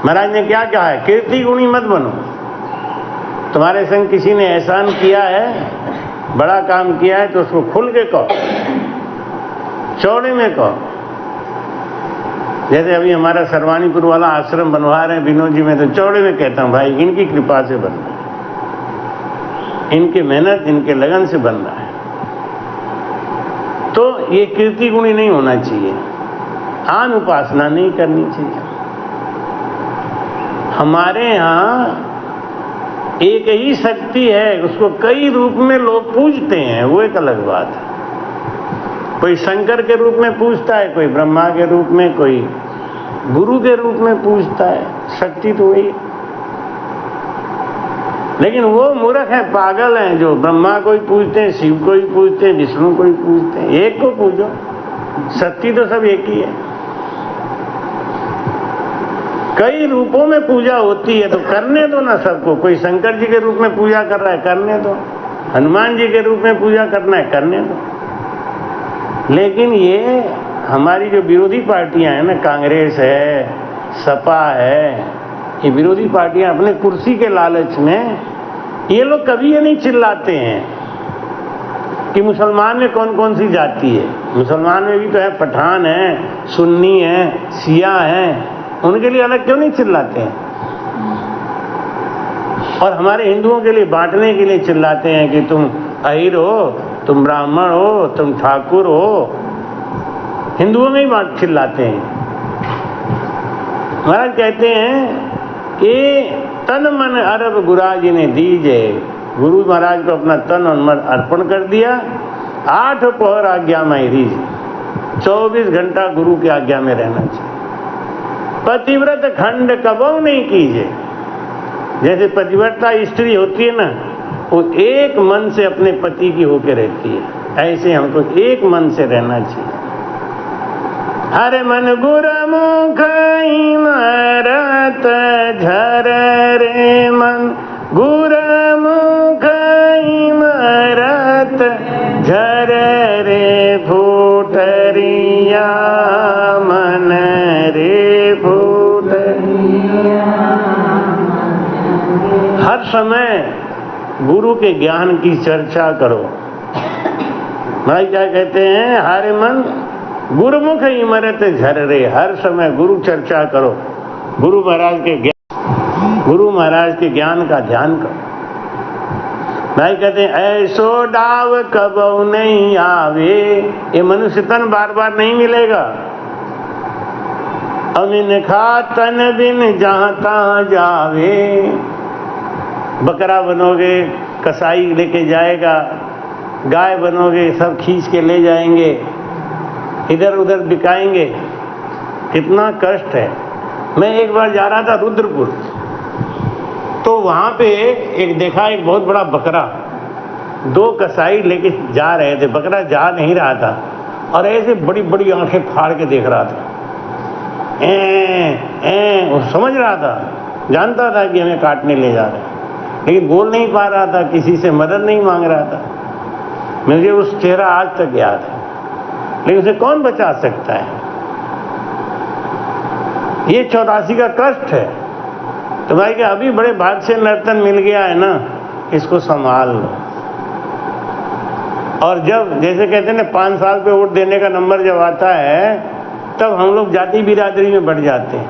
[SPEAKER 1] महाराज ने क्या कहा है? कीर्ति गुणी मत बनो। तुम्हारे संग किसी ने एहसान किया है, बड़ा काम किया है, तो उसको खुल के कहो, चौड़े में कहो। जैसे अभी हमारा सरवानीपुर वाला आश्रम बनवा रहे हैं विनोद जी, में तो चौड़े में कहता हूँ भाई इनकी कृपा से बन रहा है, इनकी मेहनत, इनके लगन से बन रहा है। तो ये कीर्ति गुणी नहीं होना चाहिए, आन उपासना नहीं करनी चाहिए। हमारे यहाँ एक ही शक्ति है, उसको कई रूप में लोग पूजते हैं, वो एक अलग बात है। कोई शंकर के रूप में पूजता है, कोई ब्रह्मा के रूप में, कोई गुरु के रूप में पूजता है। शक्ति तो वही है। लेकिन वो मूर्ख है, पागल हैं जो ब्रह्मा को ही पूजते हैं, शिव को ही पूजते हैं, विष्णु को ही पूजते हैं। एक को पूजो, शक्ति तो सब एक ही है। कई रूपों में पूजा होती है तो करने दो ना सबको। कोई शंकर जी के रूप में पूजा कर रहा है, करने दो। हनुमान जी के रूप में पूजा करना है, करने दो। लेकिन ये हमारी जो विरोधी पार्टियां हैं ना, कांग्रेस है, सपा है, ये विरोधी पार्टियां अपने कुर्सी के लालच में ये लोग कभी ये नहीं चिल्लाते हैं कि मुसलमान में कौन कौन सी जाति है। मुसलमान में भी तो है, पठान है, सुन्नी है, शिया है, उनके लिए अलग क्यों नहीं चिल्लाते हैं? और हमारे हिंदुओं के लिए बांटने के लिए चिल्लाते हैं कि तुम अहिर हो, तुम ब्राह्मण हो, तुम ठाकुर हो। हिंदुओं में ही बांट चिल्लाते हैं। महाराज कहते हैं कि तन मन अर्प गुराज ने दीजे। गुरु महाराज को अपना तन और मन अर्पण कर दिया। 8 पहर आज्ञा में रीज, 24 घंटा गुरु की आज्ञा में रहना चाहिए। पतिव्रत खंड कबो नहीं कीजिए। जैसे पतिव्रता स्त्री होती है ना, वो एक मन से अपने पति की होकर रहती है, ऐसे हमको एक मन से रहना चाहिए। हर मन गुरमुख इमरत झर रे मन, गुरमुख इमरत झर रे फूटरिया मन रे फूटरिया। हर समय गुरु के ज्ञान की चर्चा करो। भाई क्या कहते हैं? हर मन गुरुमुख इमरत झर रे। हर समय गुरु चर्चा करो, गुरु महाराज के ज्ञान, गुरु महाराज के ज्ञान का ध्यान करो। भाई कहते हैं ऐसो डाव कबहु नहीं आवे। ये मनुष्य तन बार बार नहीं मिलेगा। अमिन खा तन बिन जहां तहां जावे। बकरा बनोगे, कसाई लेके जाएगा, गाय बनोगे, सब खींच के ले जाएंगे, इधर उधर बिकाएंगे। कितना कष्ट है। मैं एक बार जा रहा था रुद्रपुर, तो वहां पे एक देखा, एक बहुत बड़ा बकरा 2 कसाई लेके जा रहे थे। बकरा जा नहीं रहा था और ऐसे बड़ी बड़ी आंखें फाड़ के देख रहा था। वो समझ रहा था, जानता था कि हमें काटने ले जा रहे, लेकिन बोल नहीं पा रहा था, किसी से मदद नहीं मांग रहा था। मुझे उस चेहरा आज तक याद है। लेकिन उसे कौन बचा सकता है? ये 84 का कष्ट है। तो भाई कि अभी बड़े भाग से नर्तन मिल गया है ना, इसको संभाल लो। और जब जैसे कहते हैं ना 5 साल पे वोट देने का नंबर जब आता है, तब हम लोग जाति बिरादरी में बढ़ जाते हैं।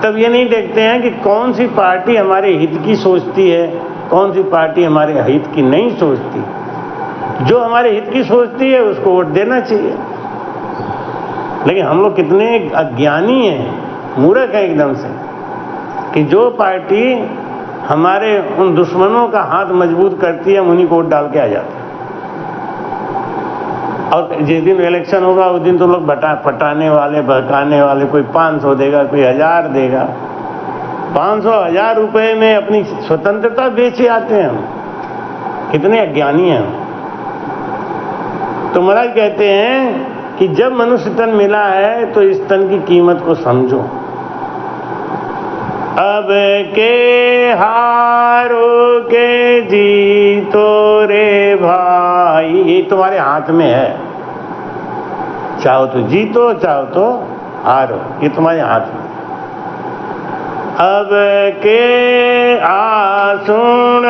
[SPEAKER 1] तब ये नहीं देखते हैं कि कौन सी पार्टी हमारे हित की सोचती है, कौन सी पार्टी हमारे हित की नहीं सोचती। जो हमारे हित की सोचती है उसको वोट देना चाहिए। लेकिन हम लोग कितने अज्ञानी हैं, मूर्ख हैं एकदम से, कि जो पार्टी हमारे उन दुश्मनों का हाथ मजबूत करती है हम उन्हीं को वोट डाल के आ जाते हैं। और जिस दिन इलेक्शन होगा उस दिन तो लोग पटाने वाले, बहकाने वाले, कोई 500 देगा, कोई 1000 देगा। 500-1000 रुपए में अपनी स्वतंत्रता बेचे आते हैं हम। कितने अज्ञानी हैं हम। तो महाराज कहते हैं कि जब मनुष्य तन मिला है तो इस तन की कीमत को समझो। अब के हारो के जीतो रे भाई, ये तुम्हारे हाथ में है। चाहो तो जीतो, चाहो तो हारो, ये तुम्हारे हाथ में। अब के आसुन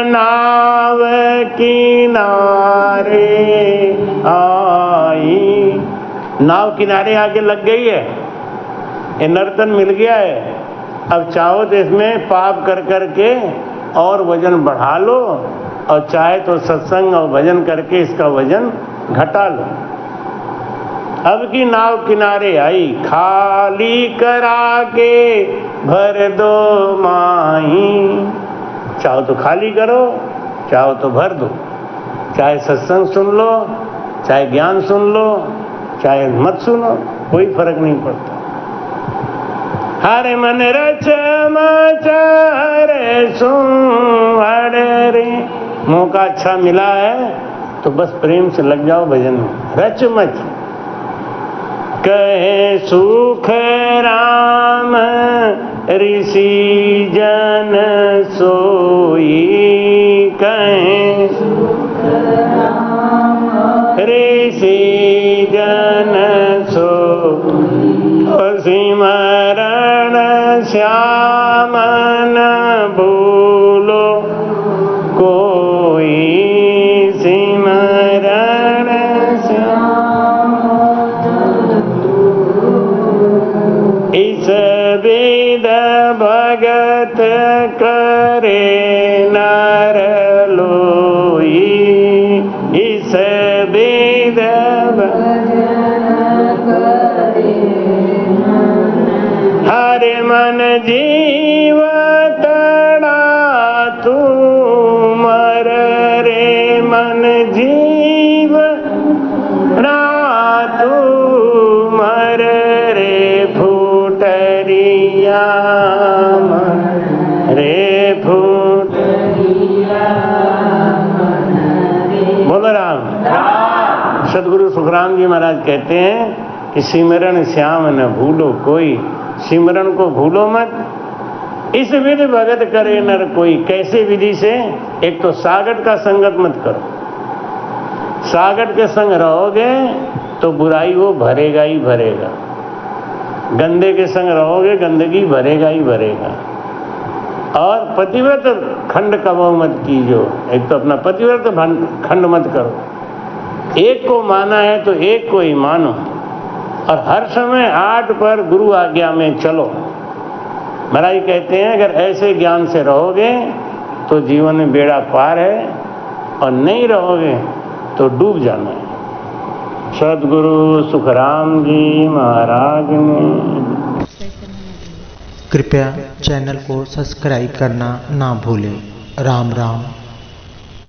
[SPEAKER 1] नाव किनारे आई, नाव किनारे आके लग गई है, ये नर्तन मिल गया है। अब चाहो तो इसमें पाप कर करके और वजन बढ़ा लो, और चाहे तो सत्संग और भजन करके इसका वजन घटा लो। अब की नाव किनारे आई, खाली करा के भर दो माही। चाहो तो खाली करो, चाहो तो भर दो। चाहे सत्संग सुन लो, चाहे ज्ञान सुन लो, चाहे मत सुनो, कोई फर्क नहीं पड़ता। हरे मन रच मचारे सुवड़ रे, मौका अच्छा मिला है तो बस प्रेम से लग जाओ भजन में। रच मच कहे सुख राम ऋषि जन सोई, कहे ऋषि जन सोई, सिमरण श्याम न भूलो कोई, सिमरण श्याम। इस विध भगत करे नर लोई, इस विध हरे मन जीव तड़ा तू मर रे, मन जीव ना तू मर रे, फूटरिया रे फूटरिया। बोलो राम। सदगुरु सुखराम जी महाराज कहते हैं कि सिमरण श्याम न भूलो कोई, सिमरण को भूलो मत। इस विधि भगत करे नर कोई, कैसे विधि से? एक तो सागट का संगत मत करो। सागट के संग रहोगे तो बुराई वो भरेगा ही भरेगा। गंदे के संग रहोगे गंदगी भरेगा ही भरेगा। और पतिव्रत खंड कबो मत कीजो, एक तो अपना पतिव्रत खंड मत करो। एक को माना है तो एक को ही मानो, और हर समय आठ पर गुरु आज्ञा में चलो। महाराज कहते हैं अगर ऐसे ज्ञान से रहोगे तो जीवन में बेड़ा पार है, और नहीं रहोगे तो डूब जाना है। सदगुरु सुखराम जी महाराज ने।
[SPEAKER 2] कृपया चैनल को सब्सक्राइब करना ना भूलें। राम राम।